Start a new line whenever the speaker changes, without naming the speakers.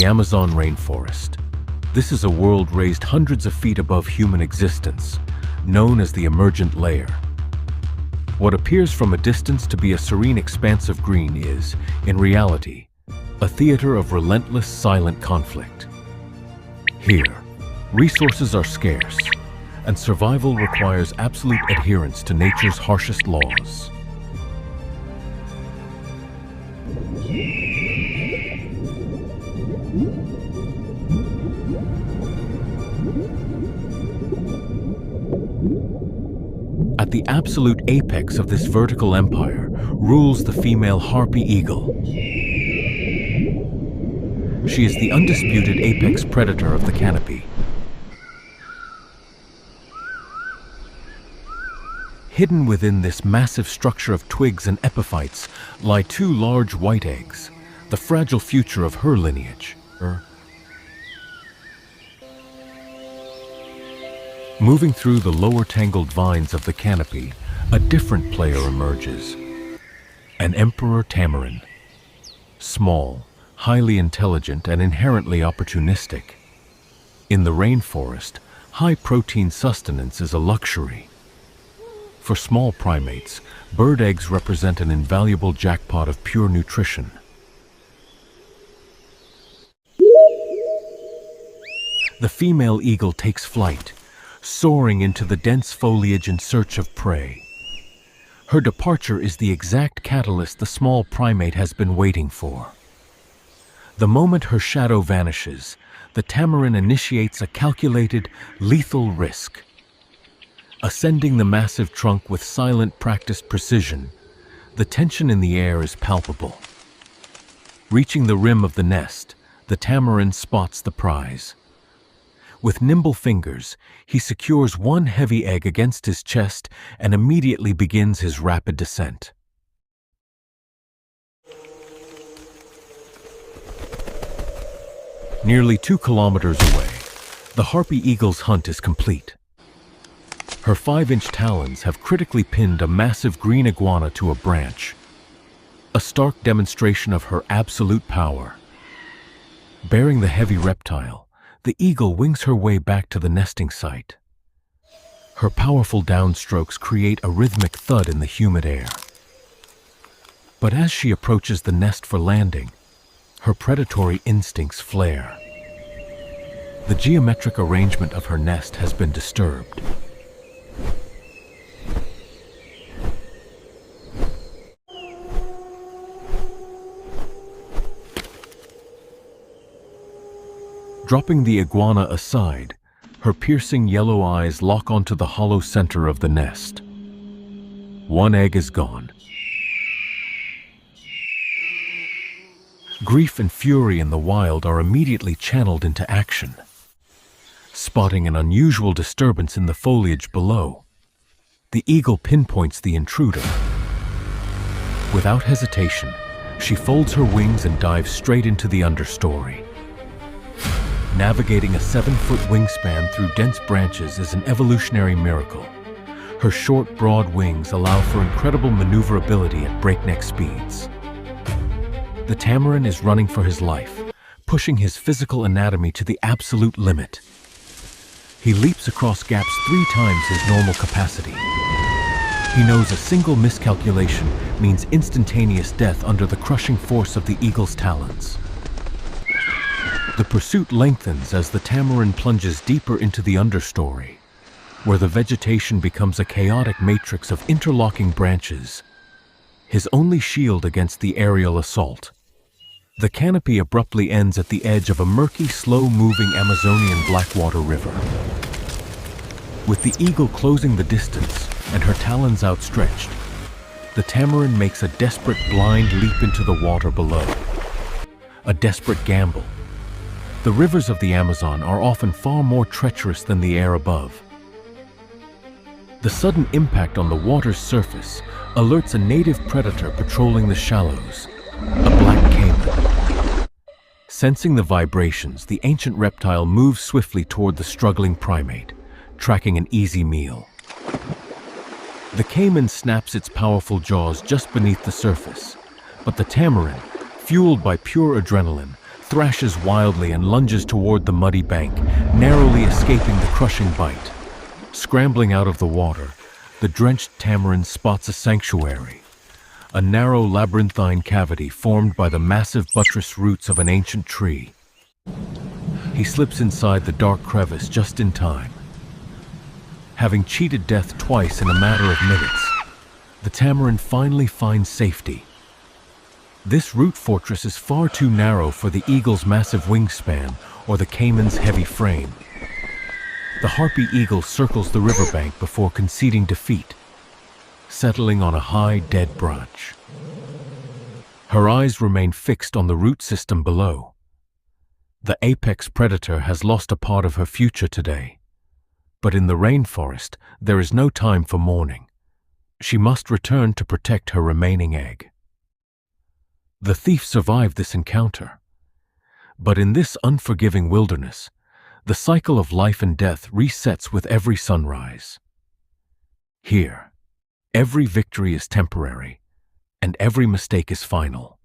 Amazon rainforest. This is a world raised hundreds of feet above human existence, known as the emergent layer. What appears from a distance to be a serene expanse of green is, in reality, a theater of relentless, silent conflict. Here, resources are scarce, and survival requires absolute adherence to nature's harshest laws. At the absolute apex of this vertical empire rules the female harpy eagle. She is the undisputed apex predator of the canopy. Hidden within this massive structure of twigs and epiphytes lie two large white eggs, the fragile future of her lineage. Moving through the lower tangled vines of the canopy, a different player emerges. An Emperor Tamarin. Small, highly intelligent, and inherently opportunistic. In the rainforest, high-protein sustenance is a luxury. For small primates, bird eggs represent an invaluable jackpot of pure nutrition. The female eagle takes flight, soaring into the dense foliage in search of prey. Her departure is the exact catalyst the small primate has been waiting for. The moment her shadow vanishes, the tamarin initiates a calculated, lethal risk. Ascending the massive trunk with silent, practiced precision, the tension in the air is palpable. Reaching the rim of the nest, the tamarin spots the prize. With nimble fingers, he secures one heavy egg against his chest and immediately begins his rapid descent. Nearly 2 kilometers away, the harpy eagle's hunt is complete. Her 5-inch talons have critically pinned a massive green iguana to a branch, a stark demonstration of her absolute power. Bearing the heavy reptile, the eagle wings her way back to the nesting site. Her powerful downstrokes create a rhythmic thud in the humid air. But as she approaches the nest for landing, her predatory instincts flare. The geometric arrangement of her nest has been disturbed. Dropping the iguana aside, her piercing yellow eyes lock onto the hollow center of the nest. One egg is gone. Grief and fury in the wild are immediately channeled into action. Spotting an unusual disturbance in the foliage below, the eagle pinpoints the intruder. Without hesitation, she folds her wings and dives straight into the understory. Navigating a 7-foot wingspan through dense branches is an evolutionary miracle. Her short, broad wings allow for incredible maneuverability at breakneck speeds. The tamarin is running for his life, pushing his physical anatomy to the absolute limit. He leaps across gaps 3 times his normal capacity. He knows a single miscalculation means instantaneous death under the crushing force of the eagle's talons. The pursuit lengthens as the tamarin plunges deeper into the understory, where the vegetation becomes a chaotic matrix of interlocking branches, his only shield against the aerial assault. The canopy abruptly ends at the edge of a murky, slow-moving Amazonian Blackwater River. With the eagle closing the distance and her talons outstretched, the tamarin makes a desperate blind leap into the water below. A desperate gamble. The rivers of the Amazon are often far more treacherous than the air above. The sudden impact on the water's surface alerts a native predator patrolling the shallows, a black caiman. Sensing the vibrations, the ancient reptile moves swiftly toward the struggling primate, tracking an easy meal. The caiman snaps its powerful jaws just beneath the surface, but the tamarin, fueled by pure adrenaline, thrashes wildly and lunges toward the muddy bank, narrowly escaping the crushing bite. Scrambling out of the water, the drenched tamarin spots a sanctuary, a narrow labyrinthine cavity formed by the massive buttress roots of an ancient tree. He slips inside the dark crevice just in time. Having cheated death twice in a matter of minutes, the tamarin finally finds safety. This root fortress is far too narrow for the eagle's massive wingspan or the caiman's heavy frame. The harpy eagle circles the riverbank before conceding defeat, settling on a high, dead branch. Her eyes remain fixed on the root system below. The apex predator has lost a part of her future today. But in the rainforest, there is no time for mourning. She must return to protect her remaining egg. The thief survived this encounter. But in this unforgiving wilderness, the cycle of life and death resets with every sunrise. Here, every victory is temporary, and every mistake is final.